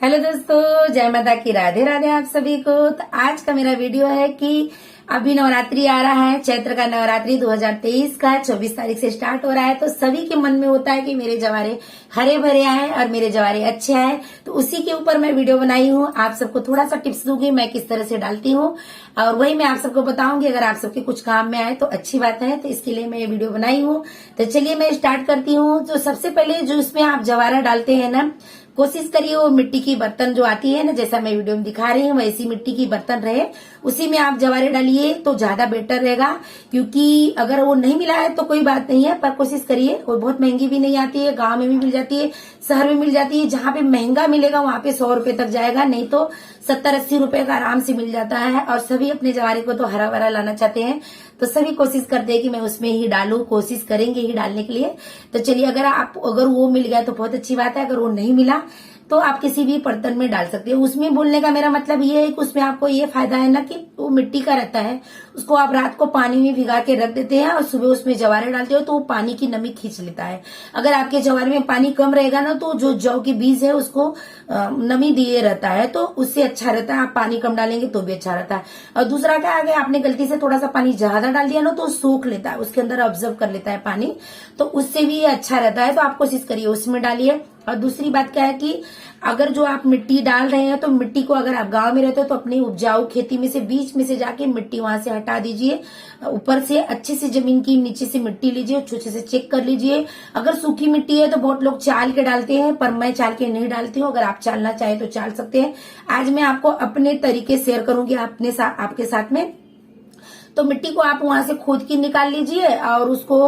Hello दोस्तों, जय माता की, राधे राधे आप सभी को। तो आज का मेरा वीडियो है कि अभी नवरात्रि आ रहा है। चैत्र का नवरात्रि 2023 का 24 तारीख से स्टार्ट हो रहा है। तो सभी के मन में होता है कि मेरे जवारे हरे भरे आए और मेरे जवारे अच्छे आए। तो उसी के ऊपर मैं वीडियो बनाई हूँ। आप सबको थोड़ा सा टिप्स दूंगी मैं किस तरह से डालती हूँ, और वही मैं आप सबको बताऊंगी। अगर आप सबके कुछ काम में आए तो अच्छी बात है। तो इसके लिए मैं ये वीडियो बनाई हूँ। तो चलिए मैं स्टार्ट करती हूँ। तो सबसे पहले जो इसमें आप जवारा डालते हैं ना, कोशिश करिए वो मिट्टी की बर्तन जो आती है ना, जैसा मैं वीडियो में दिखा रही हूँ वैसी मिट्टी की बर्तन रहे, उसी में आप जवारे डालिए तो ज्यादा बेटर रहेगा। क्योंकि अगर वो नहीं मिला है तो कोई बात नहीं है, पर कोशिश करिए। वो बहुत महंगी भी नहीं आती है, गांव में भी मिल जाती है, शहर में मिल जाती है। जहां पे महंगा मिलेगा वहां पे 100 रुपए तक जाएगा, नहीं तो 70-80 रुपए का आराम से मिल जाता है। और सभी अपने जवारे को तो हरा भरा लाना चाहते हैं, तो सभी कोशिश करते हैं कि मैं उसमें ही डालूं, कोशिश करेंगे ही डालने के लिए। तो चलिए, अगर वो मिल गया तो बहुत अच्छी बात है। अगर वो नहीं मिला तो आप किसी भी बर्तन में डाल सकते हो। उसमें बोलने का मेरा मतलब ये है कि उसमें आपको ये फायदा है ना कि वो मिट्टी का रहता है, उसको आप रात को पानी में भिगा के रख देते हैं और सुबह उसमें जवारे डालते हो तो वो पानी की नमी खींच लेता है। अगर आपके जवारे में पानी कम रहेगा ना तो जो जौ के बीज है उसको नमी दिए रहता है, तो उससे अच्छा रहता है। आप पानी कम डालेंगे तो भी अच्छा रहता है। और दूसरा क्या, अगर आपने गलती से थोड़ा सा पानी ज्यादा डाल दिया ना तो सोख लेता है, उसके अंदर ऑब्जर्व कर लेता है पानी, तो उससे भी अच्छा रहता है। तो आप कोशिश करिए उसमें डालिए। और दूसरी बात क्या है कि अगर जो आप मिट्टी डाल रहे हैं तो मिट्टी को, अगर आप गांव में रहते हो तो अपनी उपजाऊ खेती में से बीच में से जाके मिट्टी वहां से हटा दीजिए। ऊपर से अच्छे से जमीन की नीचे से मिट्टी लीजिए, अच्छे से चेक कर लीजिए। अगर सूखी मिट्टी है तो बहुत लोग चाल के डालते हैं, पर मैं चाल के नहीं डालती हूँ। अगर आप चालना चाहे तो चाल सकते हैं। आज मैं आपको अपने तरीके शेयर करूंगी आपके साथ में। तो मिट्टी को आप वहां से खोद के निकाल लीजिए, और उसको,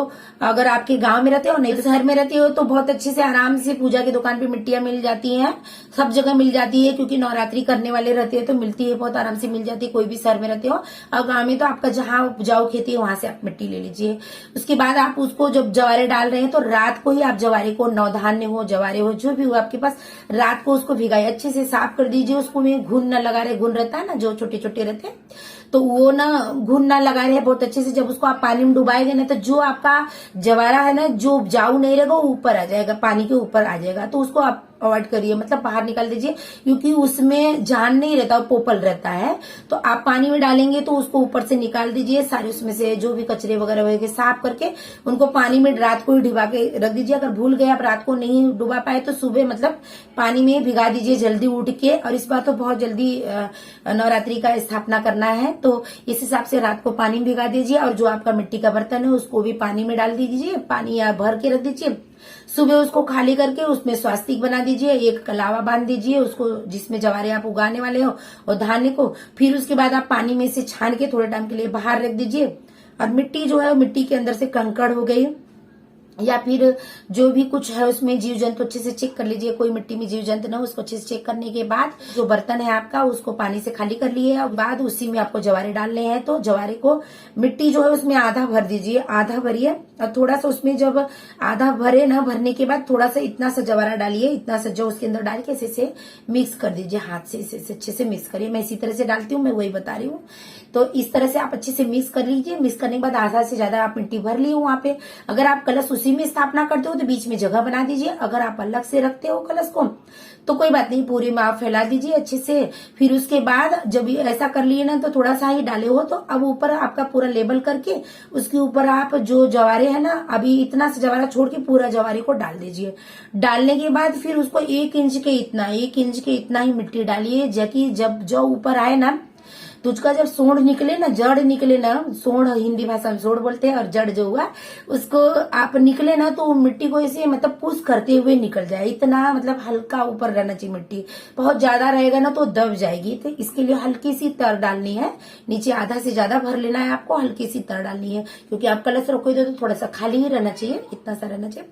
अगर आपके गांव में रहते हो नहीं तो शहर में रहते हो तो बहुत अच्छे से आराम से पूजा की दुकान पे मिट्टियां मिल जाती हैं, सब जगह मिल जाती है। क्योंकि नवरात्रि करने वाले रहते हैं तो मिलती है, बहुत आराम से मिल जाती है। कोई भी शहर में रहते हो और गाँव में तो आपका जहाँ उपजाऊ खेती है वहां से आप मिट्टी ले लीजिए। उसके बाद आप उसको जब जवारे डाल रहे हैं तो रात को ही आप जवारे को, नवधान्य हो, जवारे हो, जो भी हो आपके पास, रात को उसको भिगाइए, अच्छे से साफ कर दीजिए। उसको में घुन न लगा रहे, घुन रहता है ना जो छोटे छोटे रहते हैं, तो वो ना घुन ना लगा रहे बहुत अच्छे से। जब उसको आप पानी में डुबाएंगे ना तो जो आपका जवारा है ना, जो उपजाऊ नहीं रहेगा वो ऊपर आ जाएगा, पानी के ऊपर आ जाएगा। तो उसको आप अवॉइड करिए, मतलब बाहर निकाल दीजिए। क्योंकि उसमें जान नहीं रहता, पोपल रहता है। तो आप पानी में डालेंगे तो उसको ऊपर से निकाल दीजिए सारे, उसमें से जो भी कचरे वगैरह वगैरह साफ करके उनको पानी में रात को ही भिगा के रख दीजिए। अगर भूल गए आप रात को नहीं डुबा पाए तो सुबह मतलब पानी में भिगा दीजिए जल्दी उठ के। और इस बार तो बहुत जल्दी नवरात्रि का स्थापना करना है, तो इस हिसाब से रात को पानी में भिगा दीजिए। और जो आपका मिट्टी का बर्तन है उसको भी पानी में डाल दीजिए, पानी या भर के रख दीजिए। सुबह उसको खाली करके उसमें स्वास्तिक बना दीजिए, एक कलावा बांध दीजिए उसको, जिसमें जवारे आप उगाने वाले हो और धान्य को। फिर उसके बाद आप पानी में से छान के थोड़े टाइम के लिए बाहर रख दीजिए। और मिट्टी जो है मिट्टी के अंदर से कंकड़ हो गई या फिर जो भी कुछ है उसमें जीव जंतु अच्छे से चेक कर लीजिए। कोई मिट्टी में जीव जंतु ना, उसको अच्छे से चेक करने के बाद जो बर्तन है आपका उसको पानी से खाली कर लिए, और बाद उसी में आपको जवारे डालने हैं। तो जवारे को मिट्टी जो है उसमें आधा भर दीजिए, आधा भरिए। और थोड़ा सा उसमें जब आधा भरे ना, भरने के बाद थोड़ा सा इतना सा जवारा डालिए, इतना सा जो उसके अंदर डाल के इसे मिक्स कर दीजिए हाथ से, इसे अच्छे से मिक्स करिए। मैं इसी तरह से डालती हूँ, मैं वही बता रही हूँ। तो इस तरह से आप अच्छे से मिक्स कर लीजिए। मिक्स करने के बाद आधा से ज्यादा आप मिट्टी भर लिए वहां पे। अगर आप कलश उसी में स्थापना करते हो तो बीच में जगह बना दीजिए। अगर आप अलग से रखते हो कलश को तो कोई बात नहीं, पूरे में आप फैला दीजिए अच्छे से। फिर उसके बाद जब ऐसा कर लिए ना तो थोड़ा सा ही डाले हो, तो अब ऊपर आपका पूरा लेबल करके उसके ऊपर आप जो जवारे है ना, अभी इतना सा जवारा छोड़ के पूरा जवारे को डाल दीजिए। डालने के बाद फिर उसको 1 इंच के इतना ही मिट्टी डालिए, जबकि जब जो ऊपर आए ना तो उसका जब सोंड निकले ना, जड़ निकले ना, सोंड हिंदी भाषा में सोंड बोलते हैं, और जड़ जो हुआ उसको आप निकले ना तो मिट्टी को ऐसे मतलब पुश करते हुए निकल जाए। इतना मतलब हल्का ऊपर रहना चाहिए मिट्टी, बहुत ज्यादा रहेगा ना तो दब जाएगी। तो इसके लिए हल्की सी तर डालनी है, नीचे आधा से ज्यादा भर लेना है आपको, हल्की सी तर डालनी है। क्योंकि आप कलश रखोगे तो थोड़ा सा खाली ही रहना चाहिए, इतना सा रहना चाहिए।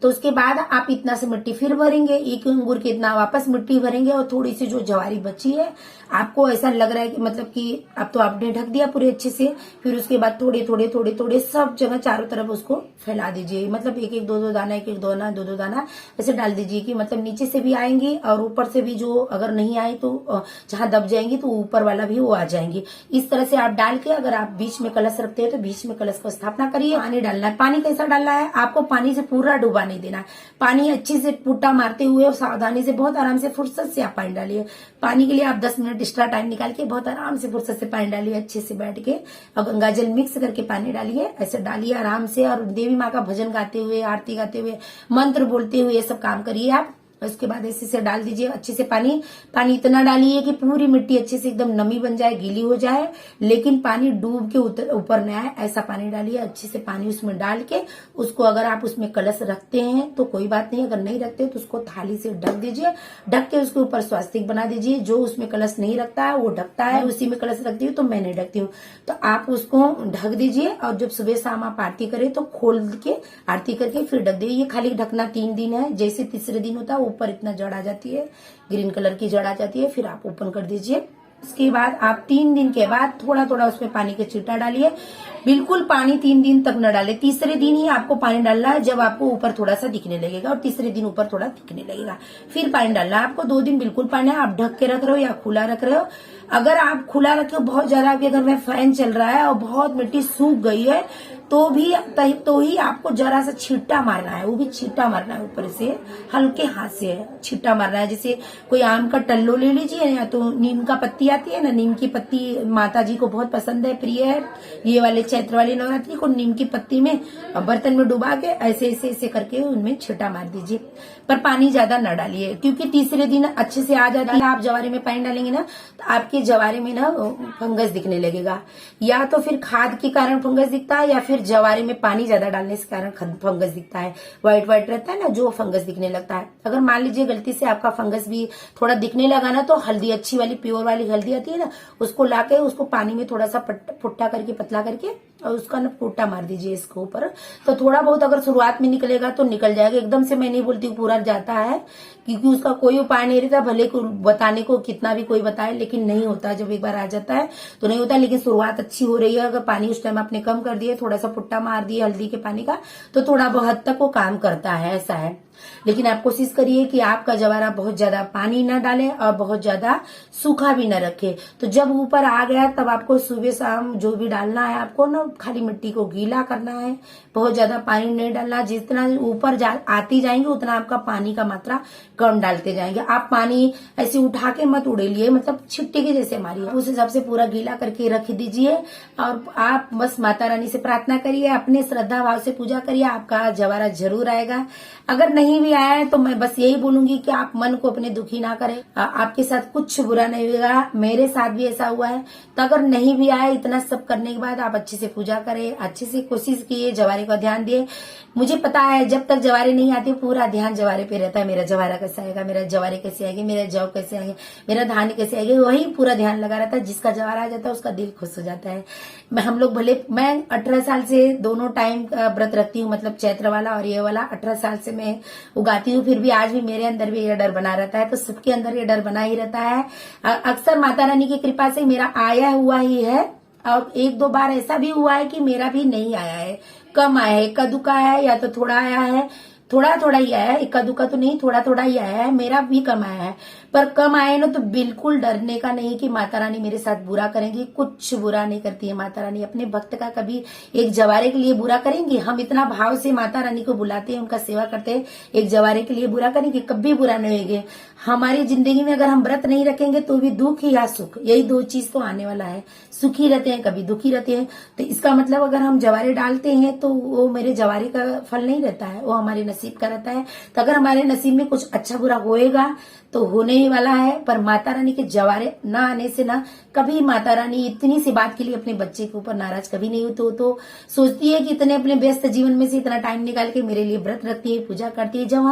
तो उसके बाद आप इतना से मिट्टी फिर भरेंगे, 1 अंगूर के इतना वापस मिट्टी भरेंगे। और थोड़ी सी जो जवारी बची है, आपको ऐसा लग रहा है कि मतलब कि अब तो आपने ढक दिया पूरे अच्छे से, फिर उसके बाद थोड़े थोड़े थोड़े थोड़े सब जगह चारों तरफ उसको फैला दीजिए। मतलब एक एक दो दो दाना, एक एक दो दो दाना ऐसे डाल दीजिए कि मतलब नीचे से भी आएंगी और ऊपर से भी, जो अगर नहीं आए तो जहां दब जाएंगी तो ऊपर वाला भी वो आ जाएंगी। इस तरह से आप डाल के, अगर आप बीच में कलश रखते हैं तो बीच में कलश को स्थापना करिए। पानी डालना है, पानी कैसा डालना है आपको, पानी से पूरा डुबाना नहीं देना है। पानी अच्छे से पुट्टा मारते हुए और सावधानी से बहुत आराम से फुर्सत से आप पानी डालिए। पानी के लिए आप 10 मिनट एक्स्ट्रा टाइम निकाल के बहुत आराम से फुर्सत से पानी डालिए, अच्छे से बैठ के और गंगा जल मिक्स करके पानी डालिए। ऐसे डालिए आराम से और देवी माँ का भजन गाते हुए, आरती गाते हुए, मंत्र बोलते हुए ये सब काम करिए आप। उसके बाद ऐसे से डाल दीजिए अच्छे से पानी। पानी इतना डालिए कि पूरी मिट्टी अच्छे से एकदम नमी बन जाए, गीली हो जाए, लेकिन पानी डूब के ऊपर न आए, ऐसा पानी डालिए। अच्छे से पानी उसमें डाल के उसको, अगर आप उसमें कलश रखते हैं तो कोई बात नहीं, अगर नहीं रखते तो उसको थाली से ढक दीजिए। ढक के उसके ऊपर स्वास्तिक बना दीजिए। जो उसमें कलश नहीं रखता है वो ढकता है, उसी में कलश रखती हूँ तो मैं नहीं ढकती हूँ। तो आप उसको ढक दीजिए और जब सुबह शाम आप आरती करें तो खोल के आरती करके फिर ढक दीजिए। ये खाली ढकना 3 दिन है। जैसे तीसरे दिन होता है ऊपर इतना जड़ आ जाती है, ग्रीन कलर की जड़ आ जाती है, फिर आप ओपन कर दीजिए। उसके बाद आप 3 दिन के बाद थोड़ा थोड़ा उसमें पानी के छींटा डालिए। बिल्कुल पानी 3 दिन तक न डाले, तीसरे दिन ही आपको पानी डालना है, जब आपको ऊपर थोड़ा सा दिखने लगेगा, और तीसरे दिन ऊपर थोड़ा दिखने लगेगा फिर पानी डालना है आपको। 2 दिन बिल्कुल पानी आप ढक के रख रहे हो या खुला रख रहे हो। अगर आप खुला रखे हो बहुत ज्यादा, अगर मैं फैन चल रहा है और बहुत मिट्टी सूख गई है तो ही आपको जरा सा छींटा मारना है, वो भी छींटा मारना है ऊपर से, हल्के हाथ से छींटा मारना है। जैसे कोई आम का टल्लो ले लीजिए या तो नीम का पत्ती आती है ना, नीम की पत्ती माता जी को बहुत पसंद है, प्रिय है। ये वाले चैत्र वाली नवरात्रि को नीम की पत्ती में बर्तन में डुबा के ऐसे ऐसे ऐसे करके उनमें छींटा मार दीजिए, पर पानी ज्यादा न डालिए, क्योंकि तीसरे दिन अच्छे से आ जाता है। आप जवारे में पानी डालेंगे ना तो आपके जवारे में ना फंगस दिखने लगेगा, या तो फिर खाद के कारण फंगस दिखता है या फिर जवारे में पानी ज्यादा डालने के कारण फंगस दिखता है। व्हाइट व्हाइट रहता है ना, जो फंगस दिखने लगता है। अगर मान लीजिए गलती से आपका फंगस भी थोड़ा दिखने लगा ना, तो हल्दी, अच्छी वाली प्योर वाली हल्दी आती है ना, उसको लाके उसको पानी में थोड़ा सा पुट्टा करके, पतला करके, और उसका ना पोटा मार दीजिए इसके ऊपर। तो थोड़ा बहुत अगर शुरुआत में निकलेगा तो निकल जाएगा, एकदम से मैं नहीं बोलती हूँ पूरा जाता है, क्योंकि उसका कोई उपाय नहीं रहता। भले को बताने को कितना भी कोई बताए, लेकिन नहीं होता। जब एक बार आ जाता है तो नहीं होता। लेकिन शुरुआत अच्छी हो रही है, अगर पानी उस टाइम आपने कम कर दिया, थोड़ा सा पुट्टा मार दिया हल्दी के पानी का, तो थोड़ा बहुत तक वो काम करता है, ऐसा है। लेकिन आप कोशिश करिए कि आपका जवारा बहुत ज्यादा पानी न डाले और बहुत ज्यादा सूखा भी न रखे। तो जब ऊपर आ गया तब आपको सुबह शाम जो भी डालना है आपको ना, खाली मिट्टी को गीला करना है, बहुत ज्यादा पानी नहीं डालना। जितना ऊपर आती जाएंगे उतना आपका पानी का मात्रा कम डालते जाएंगे। आप पानी ऐसे उठा के मत उड़ेलिए, मतलब छिट्टे के जैसे मारिए, उस हिसाब से पूरा गीला करके रख दीजिए। और आप बस माता रानी से प्रार्थना करिए, अपने श्रद्धा भाव से पूजा करिए, आपका जवारा जरूर आएगा। अगर नहीं भी आया है तो मैं बस यही बोलूंगी कि आप मन को अपने दुखी ना करें, आपके साथ कुछ बुरा नहीं होगा। मेरे साथ भी ऐसा हुआ है। तो अगर नहीं भी आया, इतना सब करने के बाद आप अच्छे से पूजा करें, अच्छे से कोशिश किए, जवारे का ध्यान दिए। मुझे पता है जब तक जवारे नहीं आती पूरा ध्यान जवारे पे रहता है, मेरा जवारा कैसे आएगा, मेरा जवारे कैसे आएंगे, मेरा जौ कैसे आएंगे, मेरा धान कैसे आएंगे, वही पूरा ध्यान लगा रहता है। जिसका जवारा आ जाता है उसका दिल खुश हो जाता है। हम लोग भले, मैं 18 साल से दोनों टाइम का व्रत रखती हूँ, मतलब चैत्र वाला और ये वाला 18 साल से मैं उगाती हूँ, फिर भी आज भी मेरे अंदर भी ये डर बना रहता है। तो सबके अंदर ये डर बना ही रहता है। अक्सर माता रानी की कृपा से मेरा आया हुआ ही है, और 1-2 बार ऐसा भी हुआ है कि मेरा भी नहीं आया है, कम आया है, इक्का दुक्का आया है, या तो थोड़ा आया है, थोड़ा थोड़ा ही आया है, इक्का दुक्का तो नहीं, थोड़ा थोड़ा ही आया है, मेरा भी कम आया है। पर कम आए ना तो बिल्कुल डरने का नहीं कि माता रानी मेरे साथ बुरा करेंगी, कुछ बुरा नहीं करती है माता रानी। अपने भक्त का कभी एक जवारे के लिए बुरा करेंगी? हम इतना भाव से माता रानी को बुलाते हैं, उनका सेवा करते हैं, एक जवारे के लिए बुरा करेंगे? कभी बुरा नहीं होंगे। हमारी जिंदगी में अगर हम व्रत नहीं रखेंगे तो भी दुख या सुख, यही 2 चीज तो आने वाला है। सुखी रहते हैं, कभी दुखी रहते हैं। तो इसका मतलब अगर हम जवारे डालते हैं तो वो मेरे जवारे का फल नहीं रहता है, वो हमारे नसीब का रहता है। तो अगर हमारे नसीब में कुछ अच्छा बुरा होएगा तो होने ही वाला है। पर माता रानी के जवारे ना आने से ना, कभी माता रानी इतनी सी बात के लिए अपने बच्चे के ऊपर नाराज कभी नहीं होती। तो सोचती है कि इतने अपने व्यस्त जीवन में से इतना टाइम निकाल के मेरे लिए व्रत रखती है, पूजा करती है। जब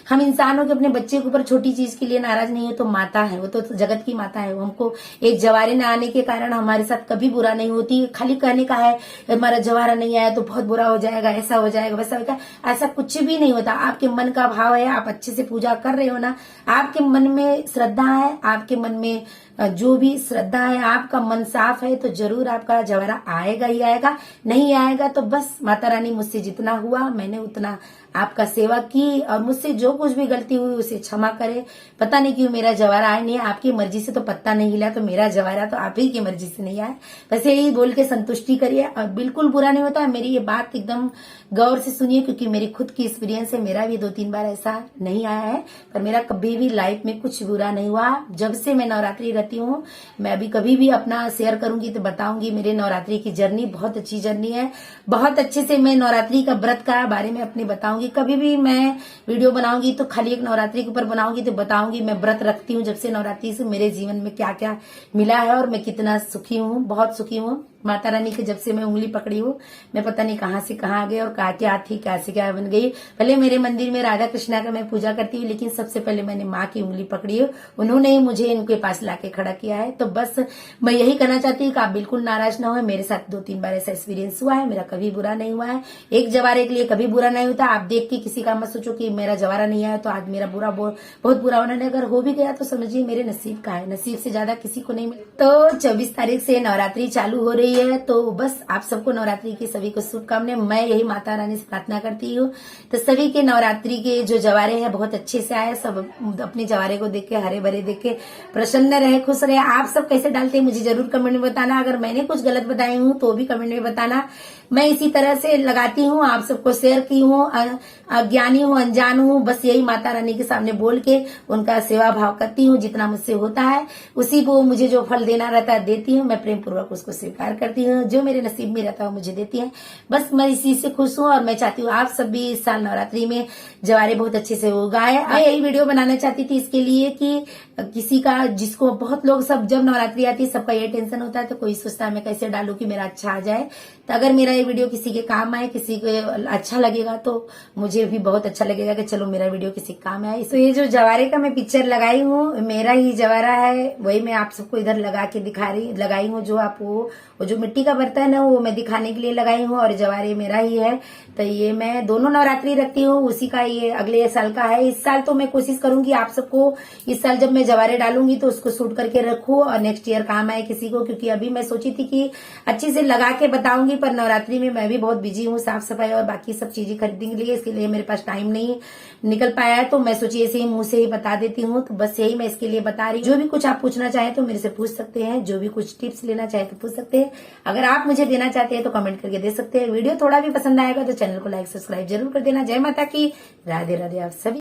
हम इंसानों के अपने बच्चे के ऊपर छोटी चीज के लिए नाराज नहीं हो तो माता है, वो तो जगत की माता है। वो हमको एक जवारे न आने के कारण हमारे साथ कभी बुरा नहीं होती। खाली कहने का है हमारा जवारा नहीं आया तो बहुत बुरा हो जाएगा, ऐसा हो जाएगा, वैसा होगा, ऐसा कुछ भी नहीं होता। आपके मन का भाव है, आप अच्छे से पूजा कर रहे हो ना, आपके मन में श्रद्धा है, आपके मन में जो भी श्रद्धा है, आपका मन साफ है, तो जरूर आपका जवारा आएगा ही आएगा। नहीं आएगा तो बस माता रानी मुझसे जितना हुआ मैंने उतना आपका सेवा की और मुझसे जो कुछ भी गलती हुई उसे क्षमा करे। पता नहीं क्यों मेरा जवारा आया नहीं, आपकी मर्जी से तो पत्ता नहीं हिला, तो मेरा जवारा तो आप ही की मर्जी से नहीं आया। बस यही बोल के संतुष्टि करिए और बिल्कुल बुरा नहीं होता। मेरी ये बात एकदम गौर से सुनिए, क्योंकि मेरी खुद की एक्सपीरियंस है। मेरा भी 2-3 बार ऐसा नहीं आया है, पर मेरा कभी भी लाइफ में कुछ बुरा नहीं हुआ। जब से मैं नवरात्रि रहती हूँ, मैं अभी कभी भी अपना शेयर करूंगी तो बताऊंगी मेरे नवरात्रि की जर्नी बहुत अच्छी जर्नी है। बहुत अच्छे से मैं नवरात्रि का व्रत का बारे में अपने बताऊंगी। कभी भी मैं वीडियो बनाऊंगी तो खाली एक नवरात्रि के ऊपर बनाऊंगी, तो बताऊंगी मैं व्रत रखती हूँ जब से नवरात्रि से मेरे जीवन में क्या क्या मिला है और मैं कितना सुखी हूँ, बहुत सुखी हूँ। माता रानी की जब से मैं उंगली पकड़ी हूँ, मैं पता नहीं कहाँ से कहाँ आ गई और क्या थी, क्या से क्या बन गई। पहले मेरे मंदिर में राधा कृष्णा का मैं पूजा करती हूँ, लेकिन सबसे पहले मैंने माँ की उंगली पकड़ी है, उन्होंने ही मुझे इनके पास लाके खड़ा किया है। तो बस मैं यही कहना चाहती हूँ कि आप बिल्कुल नाराज ना हो। मेरे साथ 2-3 बार ऐसा एक्सपीरियंस हुआ है, मेरा कभी बुरा नहीं हुआ है। एक जवारे के लिए कभी बुरा नहीं होता। आप देख के किसी का मत सोचो कि मेरा जवारा नहीं आया तो आज मेरा बुरा बहुत बुरा होना नहीं। अगर हो भी गया तो समझिए मेरे नसीब का है, नसीब से ज्यादा किसी को नहीं मिला। तो 24 तारीख से नवरात्रि चालू हो रही है, तो बस आप सबको नवरात्रि की सभी को शुभकामनाएं। मैं यही माता रानी से प्रार्थना करती हूँ तो सभी के नवरात्रि के जो जवारे हैं बहुत अच्छे से आए। सब अपने जवारे को देख के, हरे भरे देख के प्रसन्न रहे, खुश रहे। आप सब कैसे डालते हैं मुझे जरूर कमेंट में बताना। अगर मैंने कुछ गलत बताई हूँ तो भी कमेंट में बताना। मैं इसी तरह से लगाती हूँ, आप सबको शेयर की हूँ। अज्ञानी हूँ, अनजान हूँ, बस यही माता रानी के सामने बोल के उनका सेवा भाव करती हूँ। जितना मुझसे होता है उसी को मुझे जो फल देना रहता है देती हूँ। मैं प्रेम पूर्वक उसको स्वीकार करती हूँ। जो मेरे नसीब में रहता है मुझे देती है। बस मैं इसी से खुश हूँ और मैं चाहती हूँ आप सब भी इस साल नवरात्रि में जवारे बहुत अच्छे से उगाए। मैं यही वीडियो बनाना चाहती थी इसके लिए कि किसी का, जिसको बहुत लोग सब जब नवरात्रि आती है सबका ये टेंशन होता है, तो कोई सोचता है मैं कैसे डालूं कि मेरा अच्छा आ जाए। तो अगर मेरा ये वीडियो किसी के काम आए, किसी को अच्छा लगेगा तो मुझे भी बहुत अच्छा लगेगा कि चलो मेरा वीडियो किसी काम आए। तो ये जो जवारे का मैं पिक्चर लगाई हूँ, मेरा ही जवारा है, वही मैं आप सबको इधर लगा के लगाई हूँ। जो आप वो जो मिट्टी का बर्तन है वो मैं दिखाने के लिए लगाई हूँ और जवारे मेरा ही है। तो ये मैं दोनों नवरात्रि रखती हूँ, उसी का ये अगले साल का है। इस साल तो मैं कोशिश करूंगी आप सबको इस साल जब मैं जवारे डालूंगी तो उसको शूट करके रखूं और नेक्स्ट ईयर काम आए किसी को। क्योंकि अभी मैं सोची थी कि अच्छे से लगा के बताऊंगी, पर नवरात्रि में मैं भी बहुत बिजी हूँ साफ सफाई और बाकी सब चीजें खरीदने के लिए, इसके लिए मेरे पास टाइम नहीं निकल पाया है। तो मैं सोची ऐसे ही मुंह से ही बता देती हूँ। तो बस यही मैं इसके लिए बता रही हूँ। जो भी कुछ आप पूछना चाहें तो मेरे से पूछ सकते हैं, जो भी कुछ टिप्स लेना चाहे तो पूछ सकते हैं। अगर आप मुझे देना चाहते हैं तो कमेंट करके दे सकते हैं। वीडियो थोड़ा भी पसंद आएगा तो चैनल को लाइक सब्सक्राइब जरूर कर देना। जय माता की, राधे राधे आप सभी।